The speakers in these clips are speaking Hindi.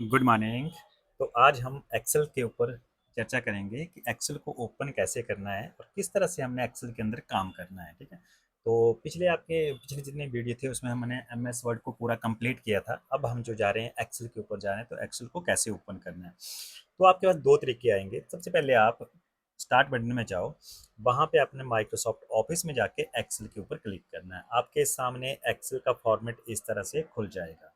Good morning. तो आज हम एक्सेल के ऊपर चर्चा करेंगे कि एक्सेल को ओपन कैसे करना है और किस तरह से हमने एक्सेल के अंदर काम करना है। ठीक है। तो पिछले जितने वीडियो थे उसमें हमने एमएस वर्ड को पूरा कंप्लीट किया था। अब हम जो जा रहे हैं एक्सेल के ऊपर जा रहे हैं, तो एक्सेल को कैसे ओपन करना है। तो आपके पास दो तरीके आएंगे। सबसे पहले आप स्टार्ट बटन में जाओ, वहाँ पे आपने माइक्रोसॉफ्ट ऑफिस में जाके एक्सेल के ऊपर क्लिक करना है। आपके सामने एक्सेल का फॉर्मेट इस तरह से खुल जाएगा।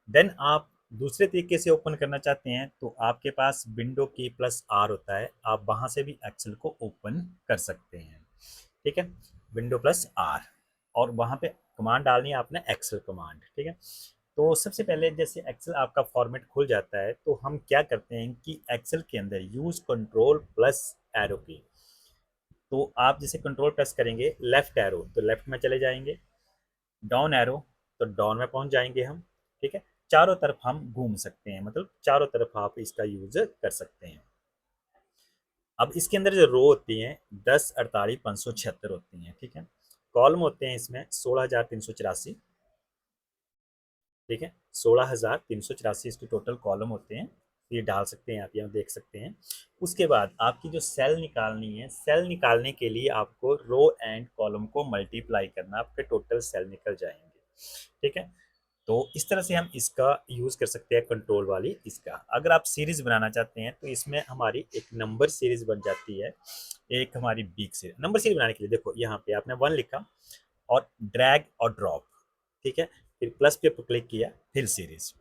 देन आप दूसरे तरीके से ओपन करना चाहते हैं तो आपके पास विंडो की प्लस आर होता है, आप वहां से भी एक्सेल को ओपन कर सकते हैं। ठीक है, विंडो प्लस आर, और वहां पे कमांड डालनी है आपने, एक्सेल कमांड। ठीक है। तो सबसे पहले जैसे एक्सेल आपका फॉर्मेट खुल जाता है तो हम क्या करते हैं कि एक्सेल के अंदर यूज कंट्रोल प्लस एरो की, तो आप जैसे कंट्रोल प्रेस करेंगे लेफ्ट एरो तो लेफ्ट में चले जाएंगे, डाउन एरो तो डाउन में पहुंच जाएंगे हम। ठीक है। चारों तरफ हम घूम सकते हैं, मतलब चारों तरफ आप इसका यूज कर सकते हैं। अब इसके अंदर जो रो होती हैं 10 48 576 होती हैं। ठीक है। कॉलम होते हैं इसमें 16,384। ठीक है, 16,384 इसके टोटल कॉलम होते हैं। ये डाल सकते हैं आप, यहाँ देख सकते हैं। उसके बाद आपकी जो सेल निकालनी है, सेल निकालने के लिए आपको रो एंड कॉलम को मल्टीप्लाई करना, आपके टोटल सेल निकल जाएंगे। ठीक है। तो इस तरह से हम इसका यूज कर सकते हैं, कंट्रोल वाली इसका। अगर आप सीरीज बनाना चाहते हैं तो इसमें हमारी एक नंबर सीरीज बन जाती है, एक हमारी बीक सीरीज। नंबर सीरीज बनाने के लिए देखो यहाँ पे आपने 1 लिखा और ड्रैग और ड्रॉप। ठीक है, फिर प्लस पे क्लिक किया, फिर सीरीज।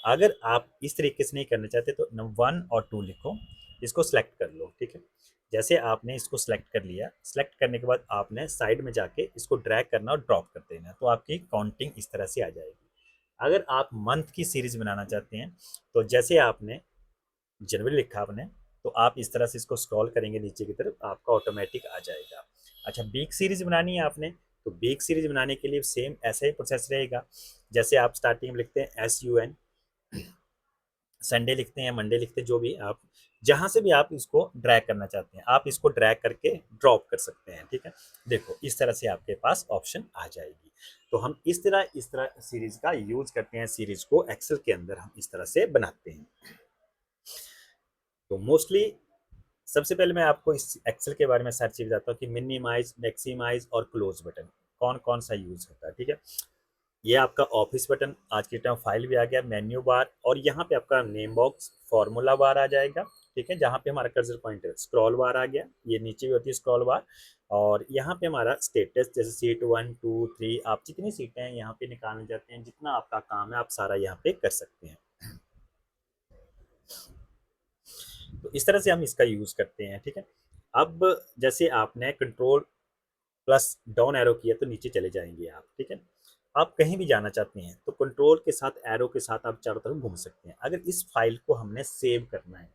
अगर आप इस तरीके से नहीं करना चाहते तो 1 और 2 लिखो, इसको सेलेक्ट कर लो। ठीक है। जैसे आपने इसको सेलेक्ट कर लिया, सेलेक्ट करने के बाद आपने साइड में जाके इसको ड्रैग करना और ड्रॉप कर देना, तो आपकी काउंटिंग इस तरह से आ जाएगी। अगर आप मंथ की सीरीज बनाना चाहते हैं तो जैसे आपने जनवरी लिखा आपने, तो आप इस तरह से इसको स्क्रॉल करेंगे नीचे की तरफ, आपका ऑटोमेटिक आ जाएगा। अच्छा, वीक सीरीज बनानी है आपने, तो वीक सीरीज बनाने के लिए सेम ऐसा ही प्रोसेस रहेगा। जैसे आप स्टार्टिंग में लिखते हैं SUN, संडे लिखते हैं, मंडे लिखते हैं, जो भी आप जहां से भी आप इसको ड्रैग करना चाहते हैं आप इसको ड्रैग करके ड्रॉप कर सकते हैं। ठीक है। देखो इस तरह से आपके पास ऑप्शन आ जाएगी। तो हम इस तरह सीरीज का यूज करते हैं, सीरीज को एक्सेल के अंदर हम इस तरह से बनाते हैं। तो मोस्टली सबसे पहले मैं आपको इस एक्सेल के बारे में सारी चीज बताता हूँ कि मिनिमाइज, मैक्सिमाइज और क्लोज बटन कौन कौन सा यूज होता है। ठीक है। ये आपका ऑफिस बटन, आज के टाइम फाइल भी आ गया, मेन्यू बार, और यहाँ पे आपका नेम बॉक्स, फॉर्मूला बार आ जाएगा। ठीक है, जहाँ पे हमारा कर्सर पॉइंट है, स्क्रॉल बार आ गया, ये नीचे भी होती है स्क्रॉल बार। और यहाँ पे हमारा स्टेटस, जैसे सीट 1 2 3, आप जितनी सीटें हैं यहाँ पे निकालने जाते हैं, जितना आपका काम है आप सारा यहाँ पे कर सकते हैं। तो इस तरह से हम इसका यूज करते हैं। ठीक है। अब जैसे आपने कंट्रोल प्लस डाउन एरो किया तो नीचे चले जाएंगे आप। ठीक है। आप कहीं भी जाना चाहते हैं तो कंट्रोल के साथ एरो के साथ आप चारों तरफ घूम सकते हैं। अगर इस फाइल को हमने सेव करना है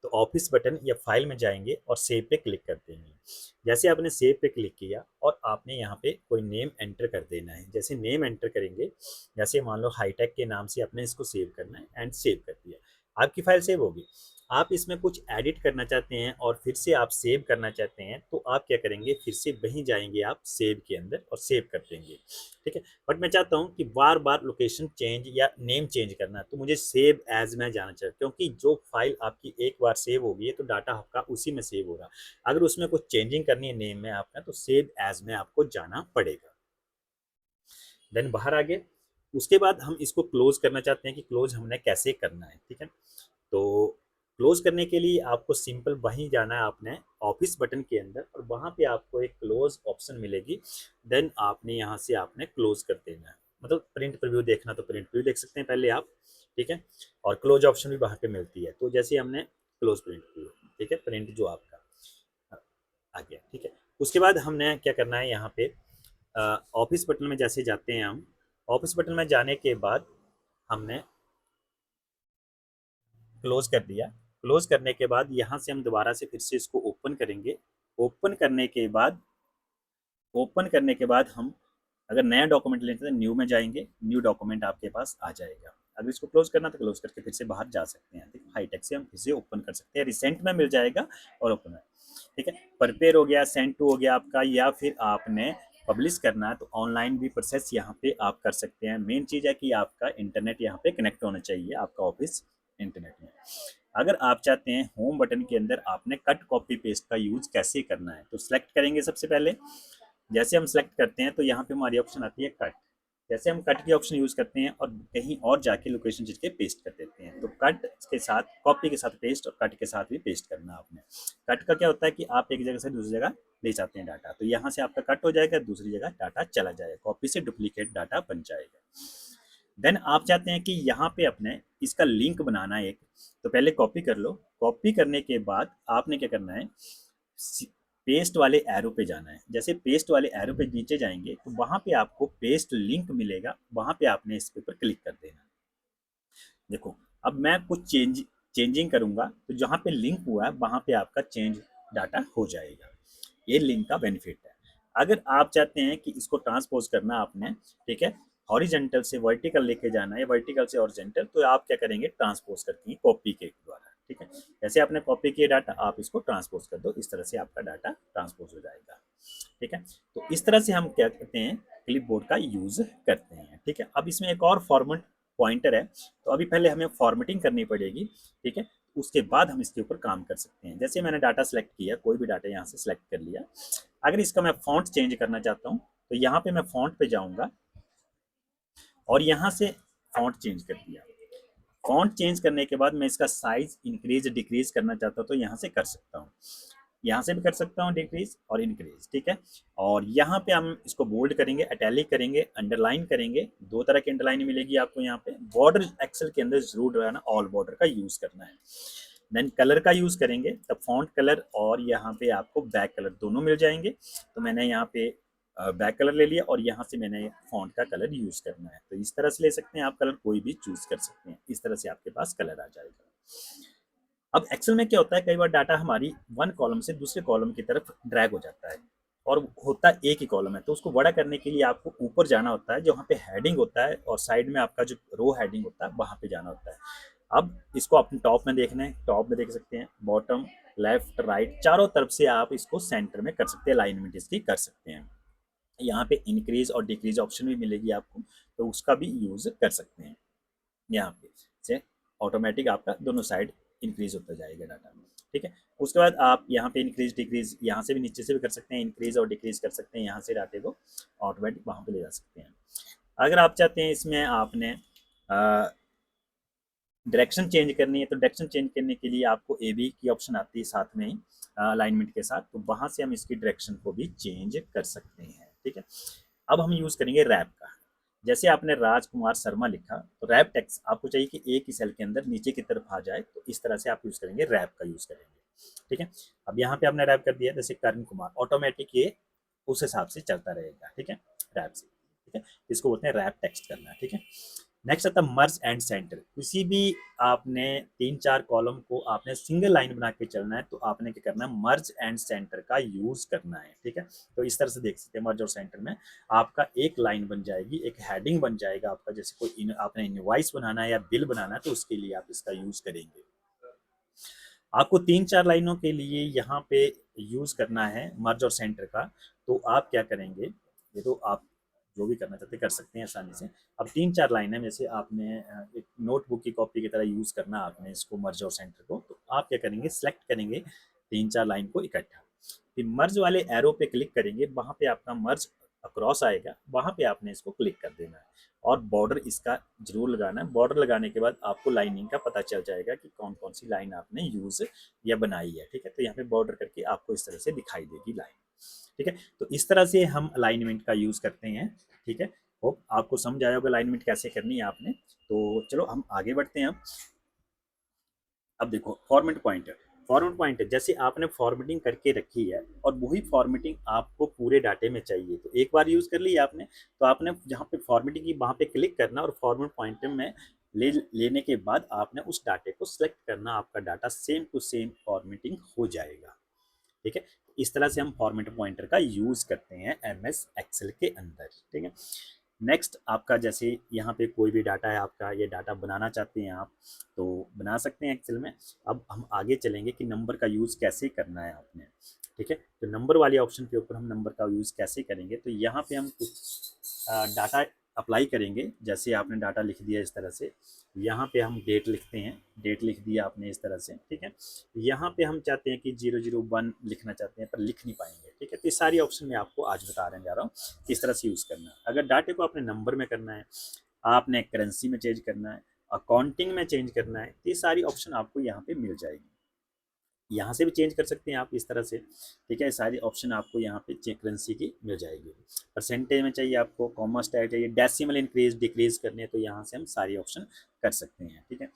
तो ऑफिस बटन या फाइल में जाएंगे और सेव पे क्लिक कर देंगे। जैसे आपने सेव पे क्लिक किया और आपने यहाँ पे कोई नेम एंटर कर देना है, जैसे नेम एंटर करेंगे, जैसे मान लो हाईटेक के नाम से आपने इसको सेव करना है, एंड सेव कर दिया, आपकी फाइल सेव होगी। आप इसमें कुछ एडिट करना चाहते हैं और फिर से आप सेव करना चाहते हैं तो आप क्या करेंगे, फिर से वहीं जाएंगे आप सेव के अंदर और सेव कर देंगे। ठीक है। बट मैं चाहता हूं कि बार बार लोकेशन चेंज या नेम चेंज करना है तो मुझे सेव एज में जाना चाहिए, क्योंकि जो फाइल आपकी एक बार सेव होगी है तो डाटा आपका उसी में सेव होगा। अगर उसमें कुछ चेंजिंग करनी है नेम में आपका तो सेव एज में आपको जाना पड़ेगा। देन बाहर आ गए। उसके बाद हम इसको क्लोज करना चाहते हैं कि क्लोज हमने कैसे करना है। ठीक है। तो क्लोज करने के लिए आपको सिंपल वहीं जाना है आपने ऑफिस बटन के अंदर, और वहां पे आपको एक क्लोज ऑप्शन मिलेगी। देन आपने यहाँ से आपने क्लोज कर देना है, मतलब प्रिंट प्रीव्यू देखना तो प्रिंट प्रीव्यू देख सकते हैं पहले आप। ठीक है। और क्लोज ऑप्शन भी वहां पे मिलती है, तो जैसे हमने क्लोज प्रिंट प्रीव्यू, ठीक है, प्रिंट जो आपका आ गया। ठीक है। उसके बाद हमने क्या करना है, यहाँ पे ऑफिस बटन में जैसे जाते हैं हम, ऑफिस बटन में जाने के बाद हमने क्लोज कर दिया। क्लोज करने के बाद यहाँ से हम दोबारा से फिर से इसको ओपन करेंगे। ओपन करने के बाद ओपन करने के बाद हम अगर नया डॉक्यूमेंट लेते हैं न्यू में जाएंगे, न्यू डॉक्यूमेंट आपके पास आ जाएगा। अगर इसको क्लोज करना तो क्लोज करके फिर से बाहर जा सकते हैं। ठीक है, हाईटेक से हम फिर से ओपन कर सकते हैं, रिसेंट में मिल जाएगा और ओपन है। ठीक है, प्रिपेयर हो गया, सेंड टू हो गया आपका, या फिर आपने पब्लिश करना है तो ऑनलाइन भी प्रोसेस यहाँ पे आप कर सकते हैं। मेन चीज़ है कि आपका इंटरनेट यहाँ पे कनेक्ट होना चाहिए, आपका ऑफिस इंटरनेट में। अगर आप चाहते हैं होम बटन के अंदर आपने कट कॉपी पेस्ट का यूज़ कैसे करना है, तो सेलेक्ट करेंगे सबसे पहले। जैसे हम सेलेक्ट करते हैं तो यहाँ पे हमारी ऑप्शन आती है कट। जैसे हम कट की ऑप्शन यूज़ करते हैं और कहीं और जाके लोकेशन चीज के पेस्ट कर देते हैं, तो कट के साथ कॉपी के साथ पेस्ट और कट के साथ भी पेस्ट करना आपने। कट का क्या होता है कि आप एक जगह से दूसरी जगह ले जाते हैं डाटा, तो यहाँ से आपका कट हो जाएगा, दूसरी जगह डाटा चला जाएगा, कॉपी से डुप्लीकेट डाटा बन जाएगा। देन आप चाहते हैं कि यहाँ पे अपने इसका लिंक बनाना है एक, तो पहले कॉपी कर लो। कॉपी करने के बाद आपने क्या करना है, पेस्ट वाले एरो पे जाना है। जैसे पेस्ट वाले एरो पे नीचे जाएंगे तो वहां पे आपको पेस्ट लिंक मिलेगा, वहां पे आपने इस पे पर क्लिक कर देना। देखो अब मैं कुछ चेंजिंग करूंगा तो जहां पे लिंक हुआ है वहां पे आपका चेंज डाटा हो जाएगा। ये लिंक का बेनिफिट है। अगर आप चाहते हैं कि इसको ट्रांसपोज करना आपने, ठीक है, हॉरिजेंटल से वर्टिकल लेके जाना है, वर्टिकल से हॉरिजेंटल, तो आप क्या करेंगे, ट्रांसपोज करके कॉपी के द्वारा, ठीक है। जैसे आपने कॉपी किया डाटा, आप इसको ट्रांसपोज कर दो, इस तरह से आपका डाटा ट्रांसपोज हो जाएगा, ठीक है। तो इस तरह से हम क्या करते हैं, क्लिपबोर्ड का यूज करते हैं, ठीक है। अब इसमें एक और फॉर्मेट पॉइंटर है, तो अभी पहले हमें फॉर्मेटिंग करनी पड़ेगी, ठीक है। उसके बाद हम इसके ऊपर काम कर सकते हैं। जैसे मैंने डाटा सेलेक्ट किया, कोई भी डाटा यहाँ से सेलेक्ट कर लिया। अगर इसका मैं फॉन्ट चेंज करना चाहता हूँ तो यहाँ पे मैं फॉन्ट पे जाऊंगा और यहाँ से फॉन्ट चेंज कर दिया। फॉन्ट चेंज करने के बाद मैं इसका साइज इंक्रीज डिक्रीज करना चाहता हूँ तो यहाँ से कर सकता हूँ, यहाँ से भी कर सकता हूँ डिक्रीज और इंक्रीज, ठीक है। और यहाँ पे हम इसको बोल्ड करेंगे, इटैलिक करेंगे, अंडरलाइन करेंगे। दो तरह की अंडरलाइन मिलेगी आपको यहाँ पे। बॉर्डर एक्सेल के अंदर जरूर जो है ना ऑल बॉर्डर का यूज करना है। देन कलर का यूज करेंगे, तब फॉन्ट कलर और यहाँ पे आपको बैक कलर दोनों मिल जाएंगे। तो मैंने यहाँ पे बैक कलर ले लिया और यहाँ से मैंने फॉन्ट का कलर यूज करना है, तो इस तरह से ले सकते हैं आप। कलर कोई भी चूज कर सकते हैं, इस तरह से आपके पास कलर आ जाएगा। अब एक्सेल में क्या होता है, कई बार डाटा हमारी वन कॉलम से दूसरे कॉलम की तरफ ड्रैग हो जाता है और होता एक ही कॉलम है, तो उसको बड़ा करने के लिए आपको ऊपर जाना होता है, जहाँ पे हेडिंग होता है, और साइड में आपका जो रो हेडिंग होता है वहां पे जाना होता है। अब इसको अपने टॉप में देखना है, टॉप में देख सकते हैं, बॉटम, लेफ्ट, राइट, चारों तरफ से आप इसको सेंटर में कर सकते हैं, अलाइनमेंट इसकी कर सकते हैं। यहाँ पे इंक्रीज और डिक्रीज ऑप्शन भी मिलेगी आपको, तो उसका भी यूज कर सकते हैं। यहाँ पे से ऑटोमेटिक आपका दोनों साइड इंक्रीज होता जाएगा डाटा में, ठीक है। उसके बाद आप यहाँ पे इंक्रीज डिक्रीज यहाँ से भी, नीचे से भी कर सकते हैं, इंक्रीज और डिक्रीज कर सकते हैं, यहाँ से डाटे को ऑटोमेटिक वहाँ पे ले जा सकते हैं। अगर आप चाहते हैं इसमें आपने डायरेक्शन चेंज करनी है, तो डायरेक्शन चेंज करने के लिए आपको ए बी की ऑप्शन आती है साथ में ही अलाइनमेंट के साथ, तो वहाँ से हम इसकी डायरेक्शन को भी चेंज कर सकते हैं, ठीक है। अब हम यूज़ करेंगे रैप का। जैसे आपने राजकुमार शर्मा लिखा, तो रैप टेक्स्ट आपको चाहिए कि एक ही सेल के अंदर नीचे की तरफ आ जाए, तो इस तरह से आप यूज़ करेंगे, रैप का यूज़ करेंगे, ठीक है। अब यहाँ पे आपने रैप कर दिया, जैसे करण कुमार, ऑटोमेटिक ये उस हिसाब से चलता रहेगा, ठीक है, रैप से, ठीक है। इसको बोलते हैं रैप टेक्स्ट करना, ठीक है। नेक्स्ट आता है मर्ज एंड सेंटर। किसी भी आपने 3-4 कॉलम को आपने सिंगल लाइन बना के चलना है, तो आपने क्या करना है, मर्ज एंड सेंटर का यूज करना है, ठीक है। तो इस तरह से देख सकते हैं, मर्ज और सेंटर में आपका एक लाइन बन जाएगी, एक हेडिंग बन जाएगा आपका। जैसे कोई आपने इनवॉइस बनाना है या बिल बनाना है, तो उसके लिए आप इसका यूज करेंगे। आपको 3-4 लाइनों के लिए यहाँ पे यूज करना है मर्ज और सेंटर का, तो आप क्या करेंगे, ये तो आप जो भी करना चाहते कर सकते हैं आसानी से। अब 3-4 लाइन है, जैसे आपने एक नोटबुक की कॉपी की तरह यूज करना आपने इसको, मर्ज और सेंटर को, तो आप क्या करेंगे, सेलेक्ट करेंगे 3-4 लाइन को इकट्ठा, फिर मर्ज वाले एरो पे क्लिक करेंगे, वहां पे आपका मर्ज अक्रॉस आएगा, वहां पे आपने इसको क्लिक कर देना है और बॉर्डर इसका जरूर लगाना है। बॉर्डर लगाने के बाद आपको लाइनिंग का पता चल जाएगा कि कौन कौन सी लाइन आपने यूज या बनाई है, ठीक है। तो यहाँ पे बॉर्डर करके आपको इस तरह से दिखाई देगी लाइन, ठीक है। तो इस तरह से हम अलाइनमेंट का यूज करते हैं, ठीक है। होप आपको समझ आया होगा अलाइनमेंट कैसे करनी है आपने। तो चलो हम आगे बढ़ते हैं। अब देखो फॉर्मेट पॉइंटर, फॉर्मेट पॉइंटर जैसे आपने फॉर्मेटिंग करके रखी है और वही फॉर्मेटिंग आपको पूरे डाटे में चाहिए, तो एक बार यूज कर ली आपने, तो आपने जहाँ पे फॉर्मेटिंग की वहाँ पे क्लिक करना और फॉर्मेट पॉइंटर में लेने के बाद आपने उस डाटे को सिलेक्ट करना, आपका data same to same formatting हो जाएगा, ठीक है। इस तरह से हम फॉर्मेट पॉइंटर का यूज करते हैं एमएस एक्सेल के अंदर, ठीक है। नेक्स्ट आपका जैसे यहाँ पे कोई भी डाटा है आपका, ये डाटा बनाना चाहते हैं आप, तो बना सकते हैं एक्सेल में। अब हम आगे चलेंगे कि नंबर का यूज़ कैसे करना है आपने, ठीक है। तो नंबर वाले ऑप्शन के ऊपर हम नंबर का यूज़ कैसे करेंगे, तो यहाँ पे हम कुछ डाटा अप्लाई करेंगे। जैसे आपने डाटा लिख दिया इस तरह से, यहाँ पे हम डेट लिखते हैं, डेट लिख दिया आपने इस तरह से, ठीक है। यहाँ पे हम चाहते हैं कि 001 लिखना चाहते हैं पर लिख नहीं पाएंगे, ठीक है। तो ये सारी ऑप्शन मैं आपको आज बता रहे जा रहा हूँ किस तरह से यूज़ करना है। अगर डाटे को आपने नंबर में करना है, आपने करेंसी में चेंज करना है, अकाउंटिंग में चेंज करना है, तो ये सारी ऑप्शन आपको यहाँ पे मिल जाएगी। यहाँ से भी चेंज कर सकते हैं आप इस तरह से, ठीक है। सारी ऑप्शन आपको यहाँ पे चेक करेंसी की मिल जाएगी। परसेंटेज में चाहिए आपको, कॉमा स्टाइल चाहिए, डेसिमल इंक्रीज डिक्रीज करने, तो यहाँ से हम सारी ऑप्शन कर सकते हैं, ठीक है।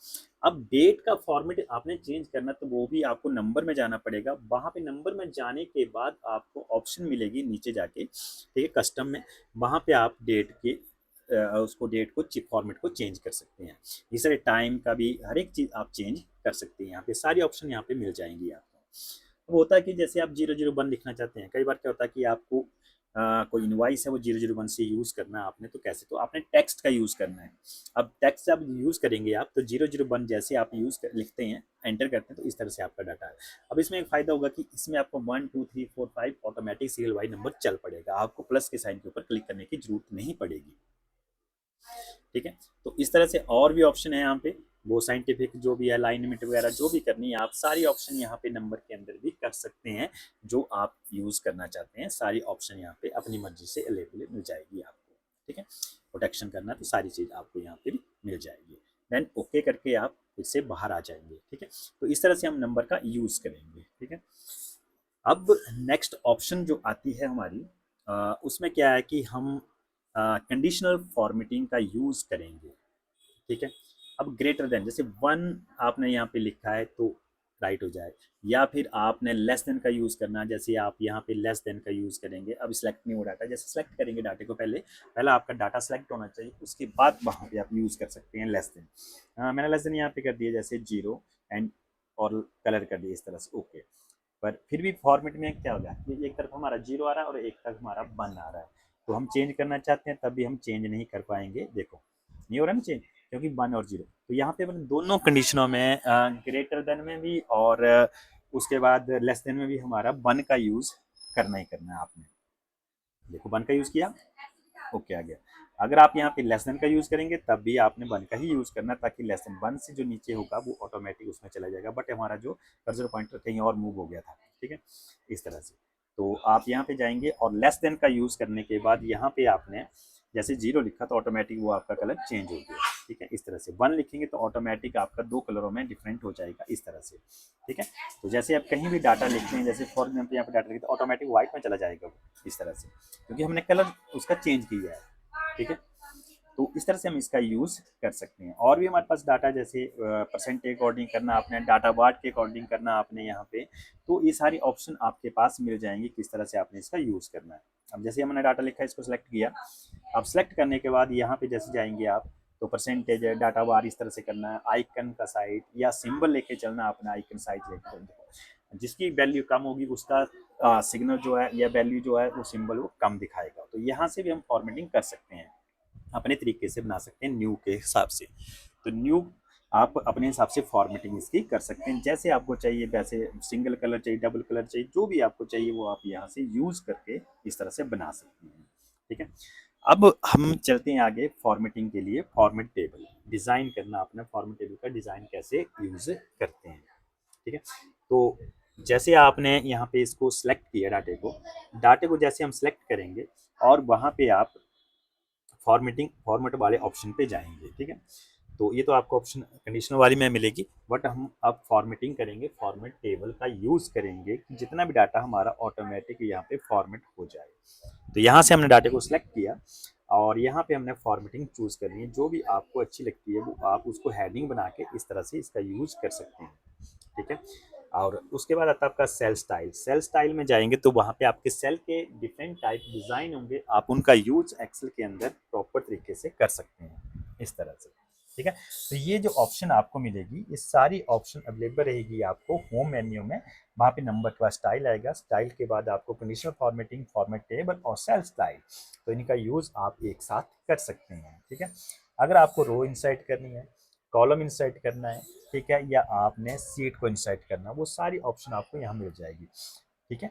अब डेट का फॉर्मेट आपने चेंज करना, तो वो भी आपको नंबर में जाना पड़ेगा। वहाँ पे नंबर में जाने के बाद आपको ऑप्शन मिलेगी नीचे जाके, ठीक है, कस्टम में। वहाँ पे आप डेट के उसको डेट को फॉर्मेट को चेंज कर सकते हैं। इस तरह टाइम का भी हर एक चीज़ आप चेंज कर सकते हैं। यहाँ पे सारी ऑप्शन यहाँ पे मिल जाएंगी आपको। अब होता है कि जैसे आप 001 लिखना चाहते हैं, कई बार क्या होता है कि आपको कोई इनवाइस है वो 001 से यूज़ करना है आपने, तो कैसे, तो आपने टेक्स्ट का यूज़ करना है। अब टेक्स्ट जब यूज़ करेंगे आप, तो 001 जैसे आप लिखते हैं, एंटर करते हैं, तो इस तरह से आपका डाटा है। अब इसमें एक फ़ायदा होगा कि इसमें आपको 1 2 3 4 5 ऑटोमेटिक सीरियल वाइज नंबर चल पड़ेगा, आपको प्लस के साइन के ऊपर क्लिक करने की जरूरत नहीं पड़ेगी, ठीक है। तो इस तरह से और भी ऑप्शन है यहाँ पे, वो साइंटिफिक जो भी है, अलाइनमेंट वगैरह जो भी करनी है, आप सारी ऑप्शन यहाँ पे नंबर के अंदर भी कर सकते हैं। जो आप यूज़ करना चाहते हैं, सारी ऑप्शन यहाँ पे अपनी मर्जी से अवेलेबल मिल जाएगी आपको, ठीक है। प्रोटेक्शन करना तो सारी चीज़ आपको यहाँ पे भी मिल जाएगी। देन ओके करके आप इससे बाहर आ जाएंगे, ठीक है। तो इस तरह से हम नंबर का यूज़ करेंगे, ठीक है। अब नेक्स्ट ऑप्शन जो आती है हमारी, उसमें क्या है कि हम कंडीशनल फॉर्मेटिंग का यूज़ करेंगे, ठीक है। अब ग्रेटर देन, जैसे 1 आपने यहाँ पे लिखा है तो राइट हो जाए, या फिर आपने लेस देन का यूज़ करना है, जैसे आप यहाँ पे लेस देन का यूज़ करेंगे। अब सिलेक्ट नहीं हो डाटा, जैसे सेलेक्ट करेंगे डाटे को, पहला आपका डाटा सेलेक्ट होना चाहिए, उसके बाद वहाँ पे आप यूज़ कर सकते हैं लेस देन। मैंने लेस देन यहाँ पे कर दिया, जैसे 0 एंड और कलर कर दिया इस तरह से, ओके। पर फिर भी फॉर्मेट में क्या होगा, ये एक तरफ हमारा 0 आ रहा है और एक तरफ हमारा 1 आ रहा है, तो हम चेंज करना चाहते हैं तब भी हम चेंज नहीं कर पाएंगे। देखो नहीं हो रहा ना चेंज, क्योंकि 1 और 0। तो यहाँ पे मैंने दोनों कंडीशनों में, ग्रेटर देन में भी और उसके बाद लेस देन में भी, हमारा 1 का यूज़ करना ही करना है आपने। देखो 1 का यूज़ किया, ओके आ गया। अगर आप यहाँ पे लेस देन का यूज़ करेंगे तब भी आपने 1 का ही यूज़ करना, ताकि लेस देन 1 से जो नीचे होगा वो ऑटोमेटिक उसमें चला जाएगा। बट हमारा जो कर्सर पॉइंटर कहीं और मूव हो गया था, ठीक है, इस तरह से। तो आप यहाँ पे जाएंगे और लेस देन का यूज़ करने के बाद यहाँ पे आपने जैसे 0 लिखा तो ऑटोमेटिक वो आपका कलर चेंज हो गया, ठीक है। इस तरह से 1 लिखेंगे तो ऑटोमेटिक आपका 2 कलरों में डिफरेंट हो जाएगा, इस तरह से, ठीक है। तो जैसे आप कहीं भी डाटा लिखते हैं, जैसे फॉर एग्जाम्पल यहाँ पे डाटा लिखते हैं, ऑटोमेटिक व्हाइट में चला जाएगा वो, इस तरह से, क्योंकि हमने कलर उसका चेंज किया है, ठीक है। तो इस तरह से हम इसका यूज़ कर सकते हैं। और भी हमारे पास डाटा, जैसे परसेंट के अकॉर्डिंग करना आपने, डाटा वार्ड के अकॉर्डिंग करना आपने यहाँ पे, तो ये सारी ऑप्शन आपके पास मिल जाएंगे किस तरह से आपने इसका यूज़ करना है। अब जैसे हमने डाटा लिखा है, इसको सेलेक्ट किया। अब सेलेक्ट करने के बाद यहाँ पे जैसे जाएंगे आप, तो परसेंटेज है, डाटा वार इस तरह से करना है, आइकन का साइड या सिंबल लेके चलना, अपना आइकन साइड लेके चलना। जिसकी वैल्यू कम होगी उसका सिग्नल जो है या वैल्यू जो है वो सिंबल वो कम दिखाएगा। तो यहाँ से भी हम फॉर्मेटिंग कर सकते हैं, अपने तरीके से बना सकते हैं न्यू के हिसाब से। तो न्यू आप अपने हिसाब से फॉर्मेटिंग इसकी कर सकते हैं, जैसे आपको चाहिए वैसे, सिंगल कलर चाहिए, डबल कलर चाहिए, जो भी आपको चाहिए वो आप यहाँ से यूज़ करके इस तरह से बना सकते हैं, ठीक है। अब हम चलते हैं आगे फॉर्मेटिंग के लिए। फॉर्मेट टेबल डिज़ाइन करना, अपना फॉर्मेट टेबल का डिज़ाइन कैसे यूज़ करते हैं, ठीक है। तो जैसे आपने यहाँ पे इसको सिलेक्ट किया, डाटे को जैसे हम सिलेक्ट करेंगे और वहाँ पे आप फॉर्मेट वाले ऑप्शन पे जाएंगे, ठीक है। तो ये तो आपको ऑप्शन कंडीशनल वाली में मिलेगी, बट हम अब फॉर्मेटिंग करेंगे, फॉर्मेट टेबल का यूज़ करेंगे कि जितना भी डाटा हमारा ऑटोमेटिक यहाँ पे फॉर्मेट हो जाए। तो यहाँ से हमने डाटे को सिलेक्ट किया और यहाँ पे हमने फॉर्मेटिंग चूज़ करनी है, जो भी आपको अच्छी लगती है वो आप उसको हेडिंग बना के इस तरह से इसका यूज़ कर सकते हैं, ठीक है। और उसके बाद आता है आपका सेल स्टाइल में जाएंगे तो वहाँ पे आपके सेल के डिफरेंट टाइप डिज़ाइन होंगे, आप उनका यूज एक्सेल के अंदर प्रॉपर तरीके से कर सकते हैं, इस तरह से, ठीक है। तो ये जो ऑप्शन आपको मिलेगी, ये सारी ऑप्शन अवेलेबल रहेगी आपको होम मेन्यू में। वहाँ पे नंबर का स्टाइल आएगा, स्टाइल के बाद आपको कंडीशनल फॉर्मेटिंग, फॉर्मेट टेबल और सेल स्टाइल, तो इनका यूज़ आप एक साथ कर सकते हैं, ठीक है। अगर आपको रो इंसर्ट करनी है, कॉलम इंसर्ट करना है, ठीक है, या आपने सीट को इंसर्ट करना, वो सारी ऑप्शन आपको यहाँ मिल जाएगी, ठीक है।